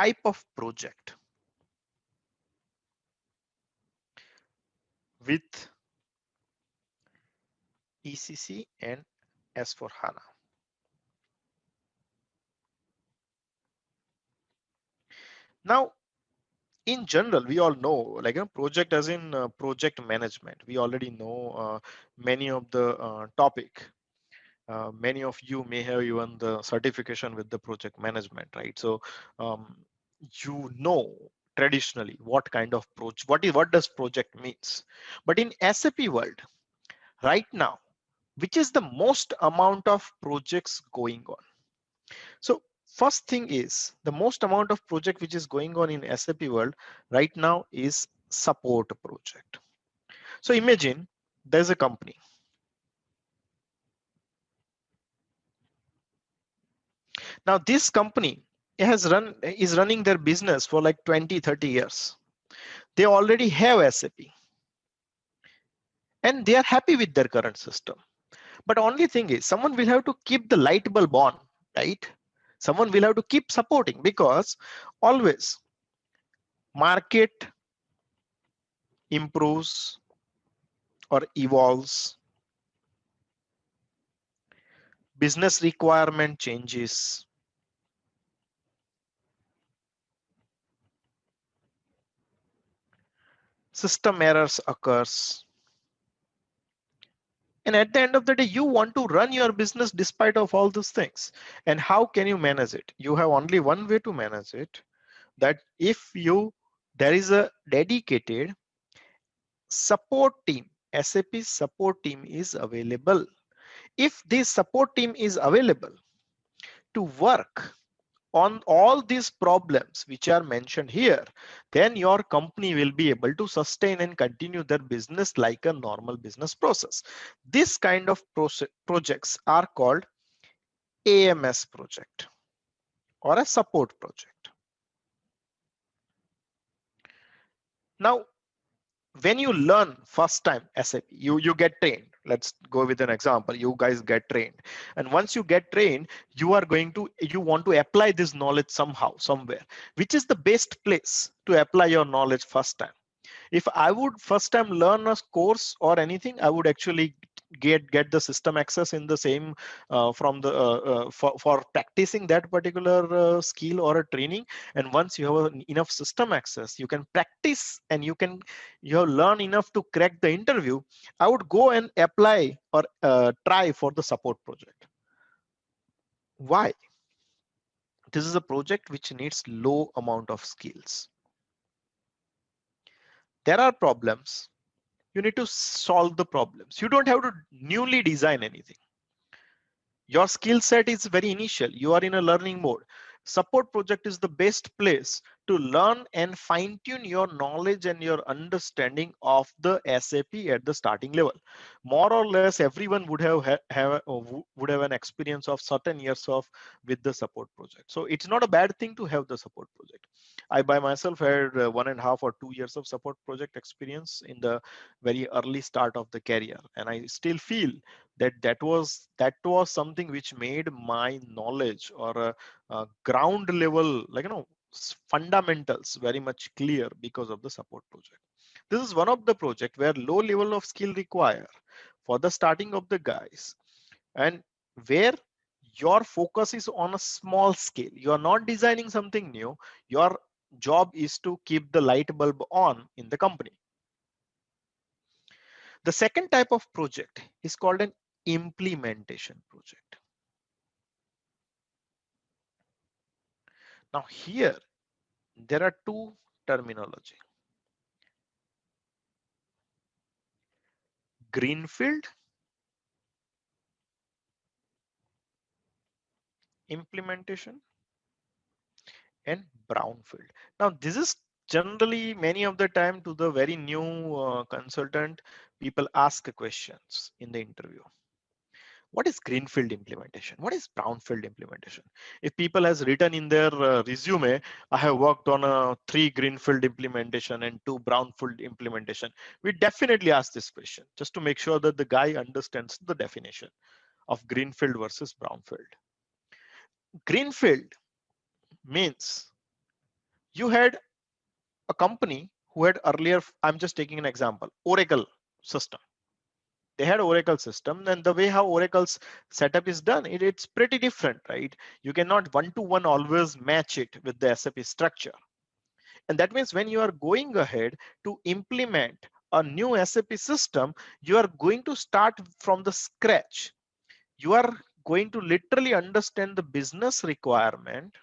type of project with ECC and S/4HANA. Now, in general, we all know, like a project as in project management. We already know many of the topic. Many of you may have even the certification with the project management, right? So you know traditionally what kind of project, what does project means. But in SAP world right now, which is the most amount of projects going on? So first thing is the most amount of project which is going on in SAP world right now is support project. So imagine there's a company. Now this company is running their business for like 20-30 years. They already have SAP and they are happy with their current system. But only thing is someone will have to keep the light bulb on, right? Someone will have to keep supporting because always market improves or evolves, business requirement changes, system errors occurs, and at the end of the day you want to run your business despite of all these things. And how can you manage it? You have only one way to manage it, that if you there is a dedicated support team, SAP support team is available. If this support team is available to work on all these problems which are mentioned here, then your company will be able to sustain and continue their business like a normal business process. This kind of projects are called AMS project or a support project. Now, when you learn first time SAP, you get trained. Let's go with an example. You guys get trained, and once you get trained, you want to apply this knowledge somehow, somewhere. Which is the best place to apply your knowledge first time? If I would first time learn a course or anything, I would actually get the system access in the same from the for practicing that particular skill or a training. And once you have enough system access, you can practice and you have learned enough to crack the interview. I would go and apply or try for the support project. Why? This is a project which needs low amount of skills. There are problems, you need to solve the problems. You don't have to newly design anything. Your skill set is very initial. You are in a learning mode. Support project is the best place to learn and fine tune your knowledge and your understanding of the SAP at the starting level. More or less, everyone would would have an experience of certain years of with the support project. So it's not a bad thing to have the support project. I by myself had 1.5 or 2 years of support project experience in the very early start of the career, and I still feel that was something which made my knowledge or ground level, like fundamentals very much clear because of the support project. This is one of the project where low level of skill require for the starting of the guys, and where your focus is on a small scale. You are not designing something new. Your job is to keep the light bulb on in the company. The second type of project is called an implementation project. Now here there are two terminology: greenfield implementation and brownfield. Now this is generally many of the time to the very new consultant, people ask questions in the interview. What is greenfield implementation? What is brownfield implementation? If people has written in their resume, I have worked on a 3 greenfield implementation and 2 brownfield implementation, we definitely ask this question just to make sure that the guy understands the definition of greenfield versus brownfield. Greenfield means You had a company who had earlier, I'm just taking an example, Oracle system. They had Oracle system, and the way how Oracle's setup is done, it's pretty different, right? You cannot one-to-one always match it with the SAP structure. And that means when you are going ahead to implement a new SAP system, you are going to start from the scratch. You are going to literally understand the business requirement.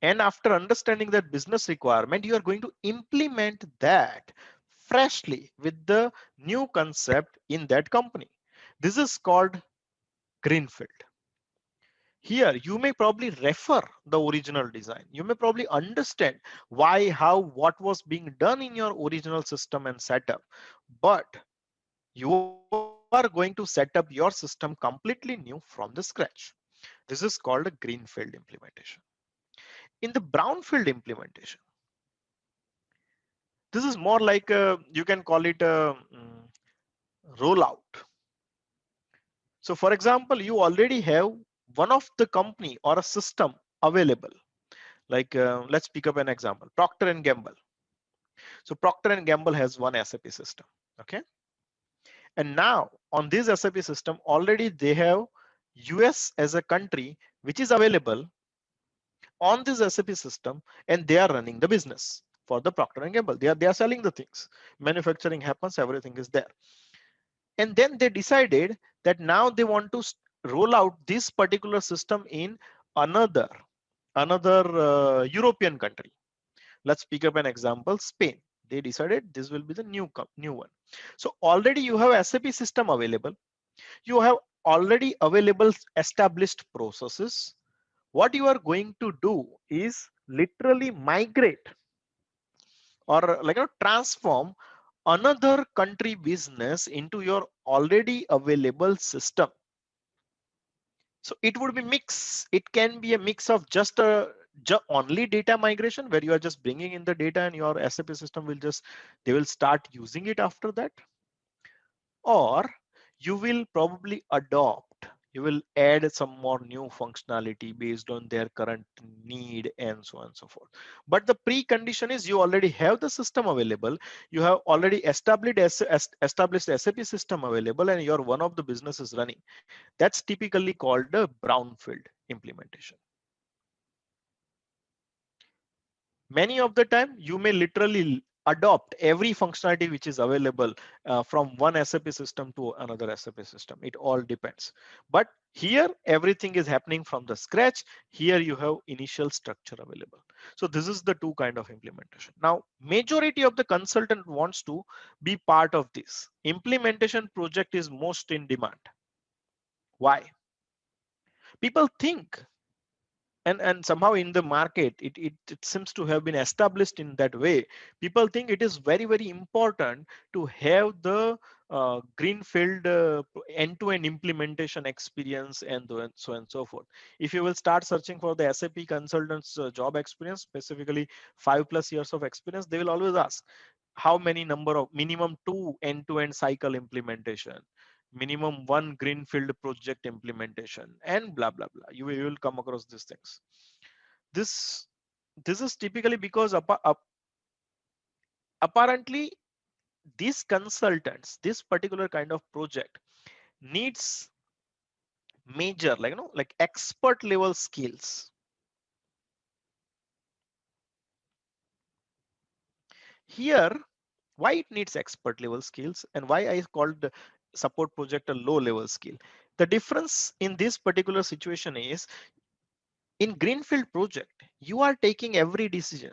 And after understanding that business requirement, you are going to implement that freshly with the new concept in that company. This is called greenfield. Here, you may probably refer the original design. You may probably understand why, how, what was being done in your original system and setup. But you are going to set up your system completely new from the scratch. This is called a greenfield implementation. In the brownfield implementation, this is more like you can call it a rollout. So for example, you already have one of the company or a system available. Like let's pick up an example, Procter and Gamble. So Procter and Gamble has one SAP system. Okay. And now on this SAP system, already they have US as a country, which is available on this SAP system, and they are running the business for the Procter and Gamble. They are selling the things. Manufacturing happens, everything is there. And then they decided that now they want to roll out this particular system in another European country. Let's pick up an example, Spain. They decided this will be the new one. So already you have SAP system available. You have already available established processes. What you are going to do is literally migrate or transform another country business into your already available system. So it would be mix. It can be a mix of just only data migration, where you are just bringing in the data and your SAP system will just, they will start using it after that. Or you will probably adopt, you will add some more new functionality based on their current need and so on and so forth. But the precondition is you already have the system available, you have already established SAP system available, and your one of the businesses running. That's typically called the brownfield implementation. Many of the time you may literally adopt every functionality which is available from one SAP system to another SAP system. It all depends. But here everything is happening from the scratch. Here you have initial structure available. So this is the two kind of implementation. Now, majority of the consultant wants to be part of this. Implementation project is most in demand. Why? People think, and somehow in the market it seems to have been established in that way, people think it is very important to have the greenfield end-to-end implementation experience and so on and so forth. If you will start searching for the SAP consultants job experience, specifically 5+ years of experience, they will always ask how many number of minimum 2 end-to-end cycle implementation, minimum 1 greenfield project implementation, and blah blah blah. You will come across these things. This this is typically because apparently these consultants, this particular kind of project needs major, like expert level skills. Here, why it needs expert level skills and why I called the support project a low level skill. The difference in this particular situation is, in greenfield project, you are taking every decision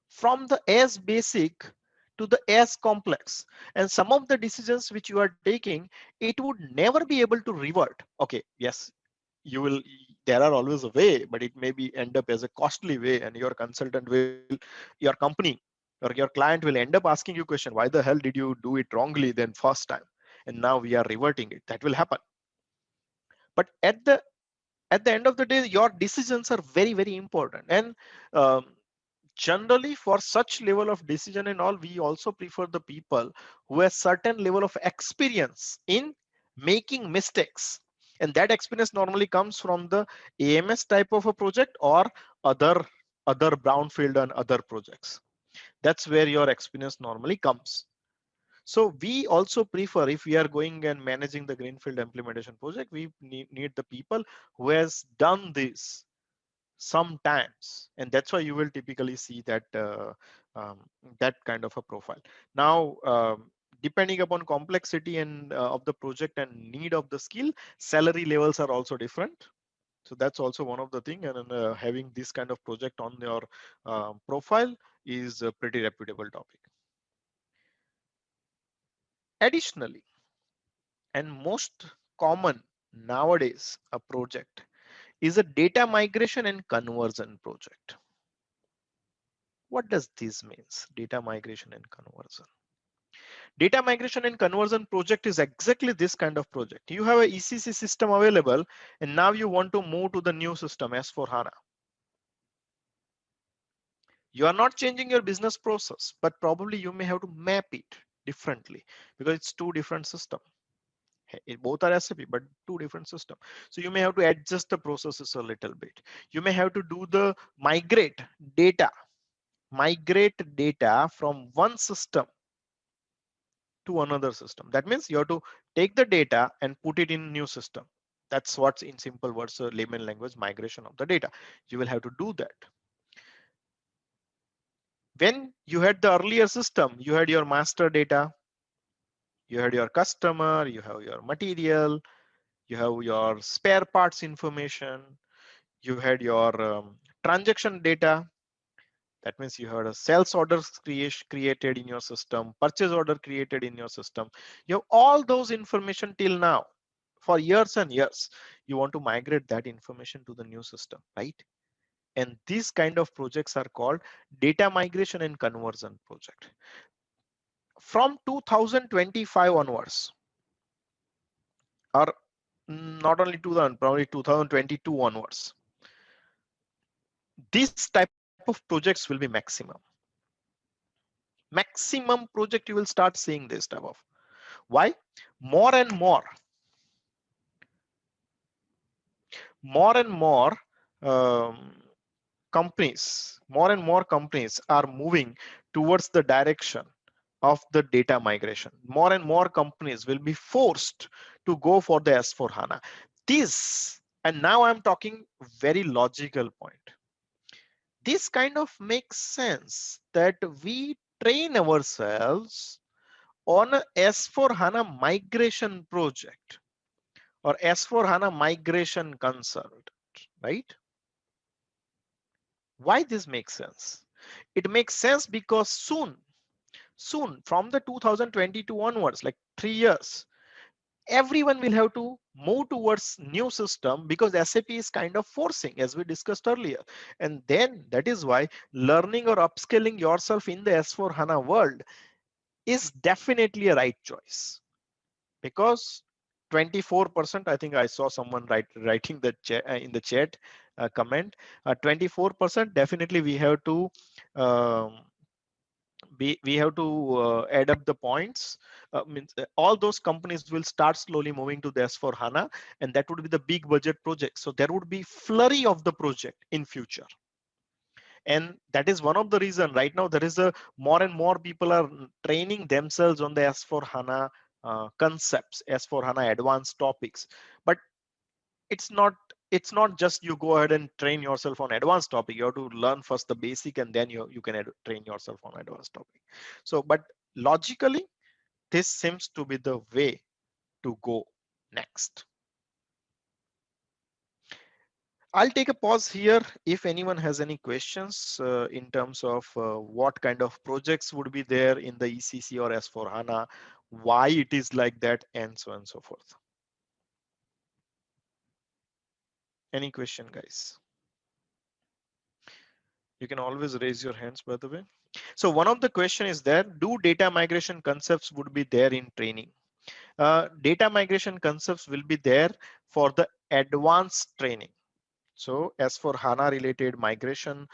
from the as basic to the as complex, and some of the decisions which you are taking, it would never be able to revert. Okay, yes, you will, there are always a way, but it may be end up as a costly way, and your consultant will, your company or your client will end up asking you question, why the hell did you do it wrongly then first time, and now we are reverting it. That will happen. But at the end of the day, your decisions are very important. And um, generally for such level of decision and all, we also prefer the people who have certain level of experience in making mistakes. And that experience normally comes from the AMS type of a project or other brownfield and other projects. That's where your experience normally comes. So we also prefer, if we are going and managing the greenfield implementation project, we need the people who has done this sometimes, and that's why you will typically see that um, that kind of a profile. Now, depending upon complexity and of the project and need of the skill, salary levels are also different. So that's also one of the thing, and having this kind of project on your profile is a pretty reputable topic. Additionally, and most common nowadays, a project is a data migration and conversion project. What does this means? Data migration and conversion. Data migration and conversion project is exactly this kind of project. You have a ECC system available, and now you want to move to the new system S4HANA. You are not changing your business process, but probably you may have to map it differently because it's two different systems. Both are SAP, but two different systems. So you may have to adjust the processes a little bit. You may have to do the migrate data from one system to another system. That means you have to take the data and put it in new system. That's what's in simple words, layman language, migration of the data. You will have to do that. When you had the earlier system, you had your master data, you had your customer, you have your material, you have your spare parts information, you had your transaction data. That means you had a sales orders created in your system, purchase order created in your system. You have all those information till now for years and years. You want to migrate that information to the new system, right? And these kind of projects are called data migration and conversion project. From 2025 onwards, or not only 2000, probably 2022 onwards, this type of projects will be maximum. Maximum project you will start seeing this type of. Why? More and more um, more and more companies are moving towards the direction of the data migration. More and more companies will be forced to go for the S4HANA. This, and now I'm talking very logical point. This kind of makes sense that we train ourselves on a S4HANA migration project or S4HANA migration consult, right? Why this makes sense? It makes sense because soon from the 2022 onwards, like 3 years, everyone will have to move towards new system because SAP is kind of forcing, as we discussed earlier. And then that is why learning or upskilling yourself in the S4 HANA world is definitely a right choice, because 24%, I think I saw someone writing the chat in the chat comment, 24%, definitely we have to um, we have to add up the points. Means all those companies will start slowly moving to the S4 HANA, and that would be the big budget project. So there would be flurry of the project in future. And that is one of the reason right now there is a more and more people are training themselves on the S4 HANA concepts, S4 HANA advanced topics. But it's not just you go ahead and train yourself on advanced topic. You have to learn first the basic, and then you can train yourself on advanced topic. So but logically this seems to be the way to go next. I'll take a pause here. If anyone has any questions in terms of what kind of projects would be there in the ECC or S4 HANA, why it is like that, and so on and so forth. Any question, guys? You can always raise your hands, by the way. So one of the question is there, do data migration concepts would be there in training? Data migration concepts will be there for the advanced training. So as for HANA related migration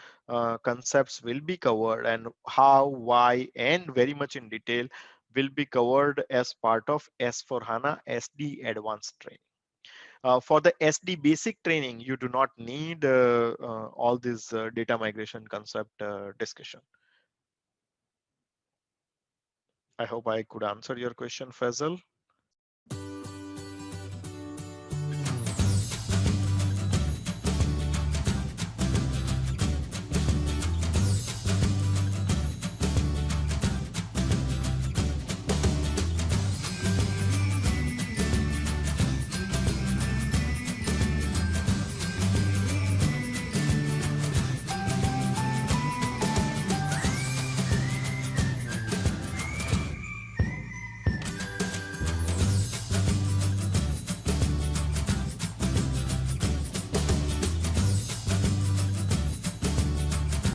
concepts will be covered, and how, why, and very much in detail will be covered as part of S4 HANA SD advanced training. For the SD basic training, you do not need all this data migration concept discussion. I hope I could answer your question, Faisal.